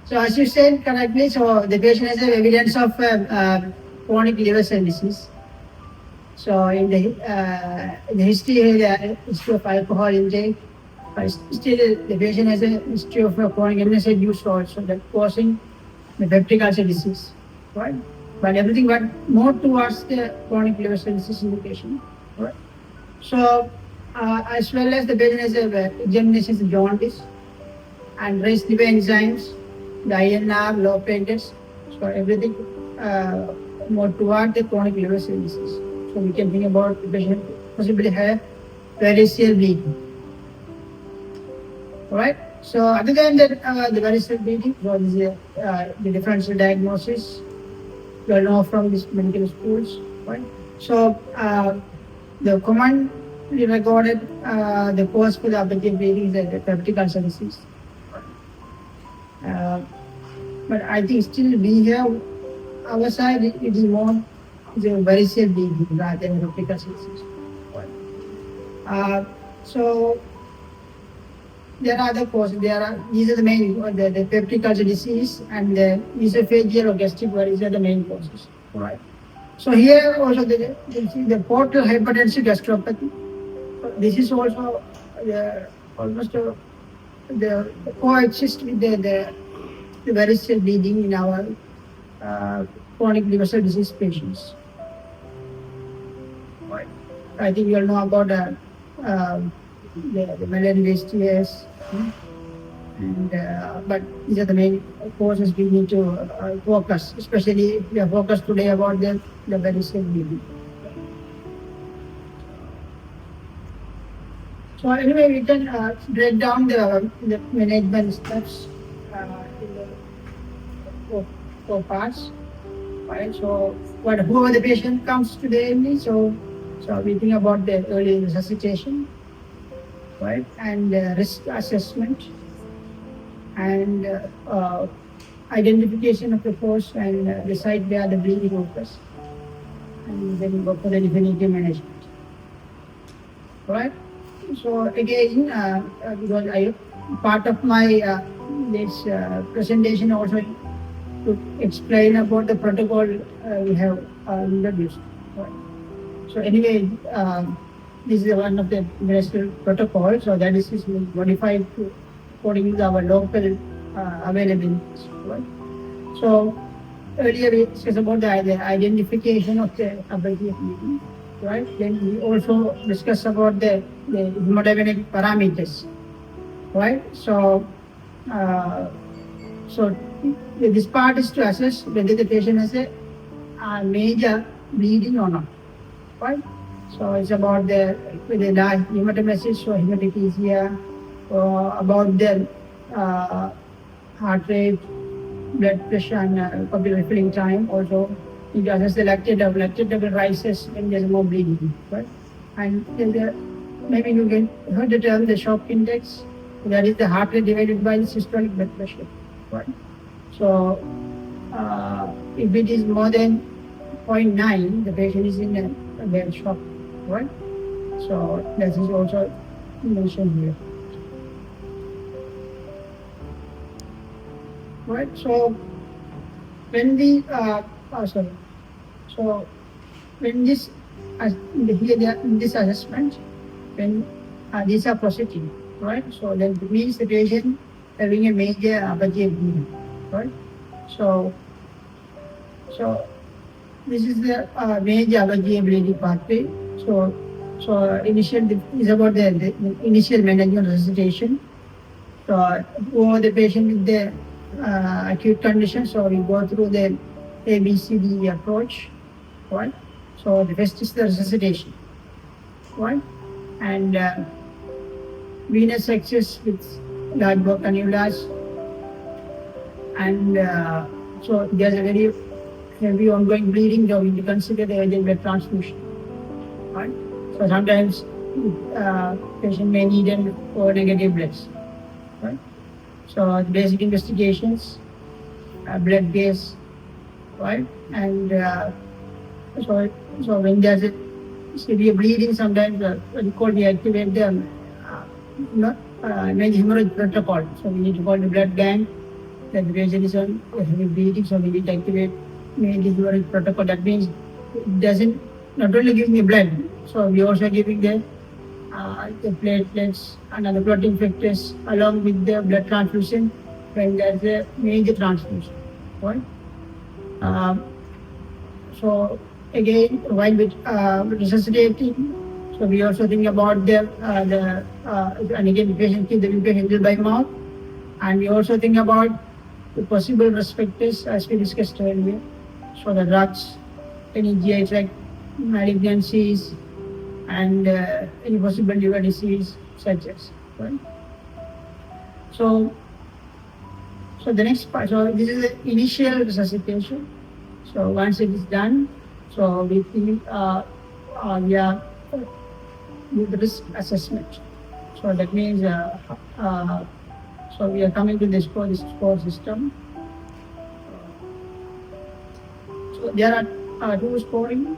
So as you said correctly, so the patient has evidence of chronic liver cell disease. So in the history of alcohol intake, still the patient has a history of chronic NSAID use also that causing the peptic ulcer disease, right? But everything but more towards the chronic liver cell disease indication, right? So as well as the patient has a examinations of jaundice and raised liver enzymes, the INR, low platelets, so everything more toward the chronic liver cell disease. So we can think about the patient possibly have variceal bleeding. Alright. So other than that, the variceal bleeding, so this is the differential diagnosis you all know from these medical schools, right? So the commonly recorded the cause for the abdominal bleeding is the peptic ulcer disease. But I think still we have our side it is more the variceal bleeding rather than peptic ulcer disease. So there are other causes. These are the main the peptic ulcer disease and the esophageal or gastric varices are the main causes. Right. So here also the portal hypertensive gastropathy. This is also almost the coexist with the variceal bleeding in our chronic liver cell disease patients. Right. I think you all know about the malaria STS, and but these are the main causes we need to focus, especially we are focused today about the variceal bleeding. So anyway, we can break down the management steps in the four parts. Right. So whoever the patient comes to the AME, so we think about the early resuscitation, right, and risk assessment, and identification of the cause and the site where the bleeding occurs, and then go for the definitive management. Right. So again, because part of my this presentation also to explain about the protocol we have introduced. Right. So anyway, this is one of the international protocols, so that is modified according to our local availabilities. Right? So earlier we discussed about the identification of the abdominal bleeding, right? Then we also discussed about the hemodynamic parameters, right? So this part is to assess whether the patient has a major bleeding or not, right? So it's about the large hematomesis or hematochezia, or about the heart rate, blood pressure, and public refilling time. Also, it assess the lactate level. Lactate level rises when there's more bleeding, right? And then maybe you can heard the term the shock index. That is the heart rate divided by the systolic blood pressure, right? So if it is more than 0.9, the patient is in a bad shock. Right? So that is also mentioned here. Right? So when we so when this in this assessment, when these are positive, right? So then it means the patient having a major abdominal bleeding, right? So this is the major abdominal bleeding pathway. So initial is about the initial management resuscitation. So for the patient with the acute condition, so we go through the ABCD approach, right? So the first is the resuscitation, right? And venous access with large bore cannulas, and so there's a very heavy ongoing bleeding, so we consider the urgent blood transfusion. Right? So sometimes patient may need an O negative bloods. Right? So basic investigations, blood gas, right? And so when there's a severe bleeding, sometimes we activate the major hemorrhage protocol. So we need to call the blood bank that the patient is on heavy bleeding, so we need to activate mainly during protocol. That means it doesn't not only giving the blood, so we also giving the platelets and other protein factors along with the blood transfusion when there's a major transfusion. Right? So again, while resuscitating, so we also think about and again the patient keep the patient by mouth, and we also think about the possible risk factors as we discussed earlier. So the drugs, any GI tract malignancies, and any possible liver disease such as. Right? So the next part, so this is the initial resuscitation. So once it is done, so we think we are with risk assessment. So that means so we are coming to this score system. So there are two scoring.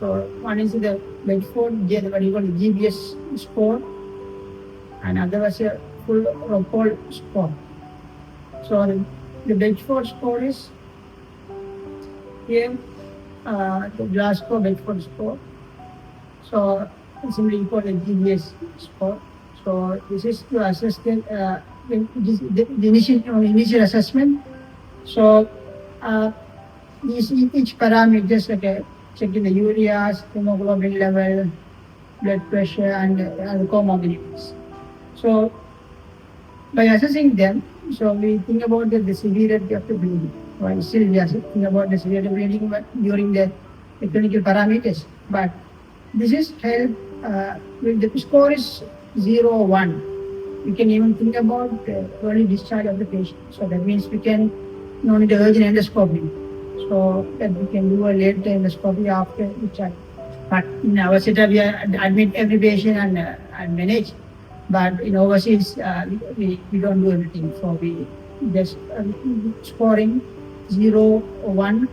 So one is the Bedford, what you call the GBS score, and other was a full Rockall score. So the Bedford score is here, the Glasgow Bedford score. So it's simply equal to the GBS score. So this is to assess the initial assessment. So each parameter just like checking the ureas, hemoglobin level, blood pressure, and comorbidities. So by assessing them, so we think about the severity of the bleeding. Right? Still we are thinking about the severity of bleeding during the clinical parameters. But this is help with the score is 0 or 1. We can even think about the early discharge of the patient. So that means we can no need urgent endoscopy. So that we can do a late endoscopy after discharge. But in our setup, we admit every patient and manage. But in overseas, we don't do everything. So we just scoring 0 or 1,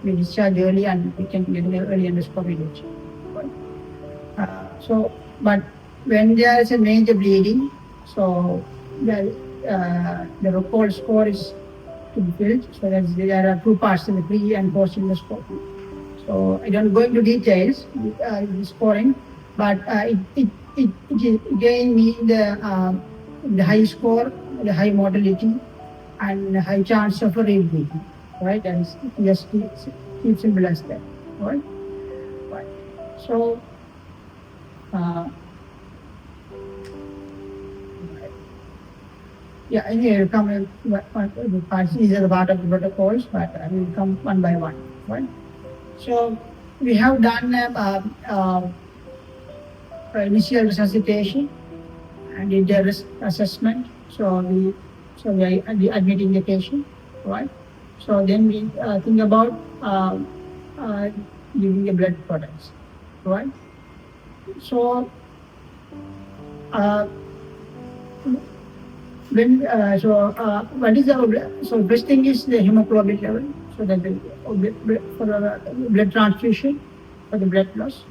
we discharge early and we can get an early endoscopy. But when there is a major bleeding, so the Rockall score is to be filled. So there are two parts in the pre and post endoscopy. So I don't go into details scoring, but it again means the high score, the high mortality, and high chance of a rebleeding, right? And just keep simple as that, right? Right. So. Yeah, anyway, we'll come these are the part of the protocols, but I will come one by one, right? So we have done initial resuscitation and did the risk assessment. So we are admitting the patient, right? So then we think about giving the blood products, right? So what is our so first thing is the hemoglobin level, so that for blood transfusion for the blood loss.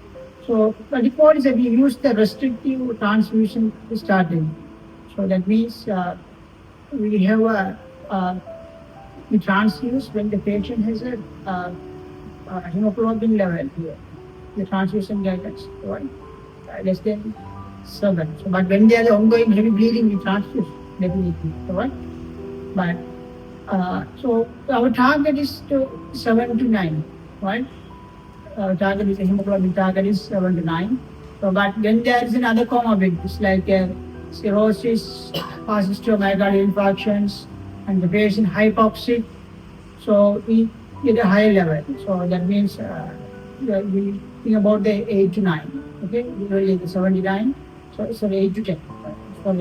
So by default is that we use the restrictive transfusion starting. So that means we have we transfuse when the patient has a hemoglobin level here. The transfusion guidance, right? Less than 7. So, but when there is ongoing heavy bleeding, we transfuse definitely, right? But so our target is to 7 to 9, right? Our target is the hemoglobin target is 7 to 9. So, but when there is another comorbidities like cirrhosis, persistent myocardial infarctions, and the patient hypoxic, so we get a higher level. So that means we think about the 8 to 9. Okay, usually the 79. So it's 8 to 10. Right? So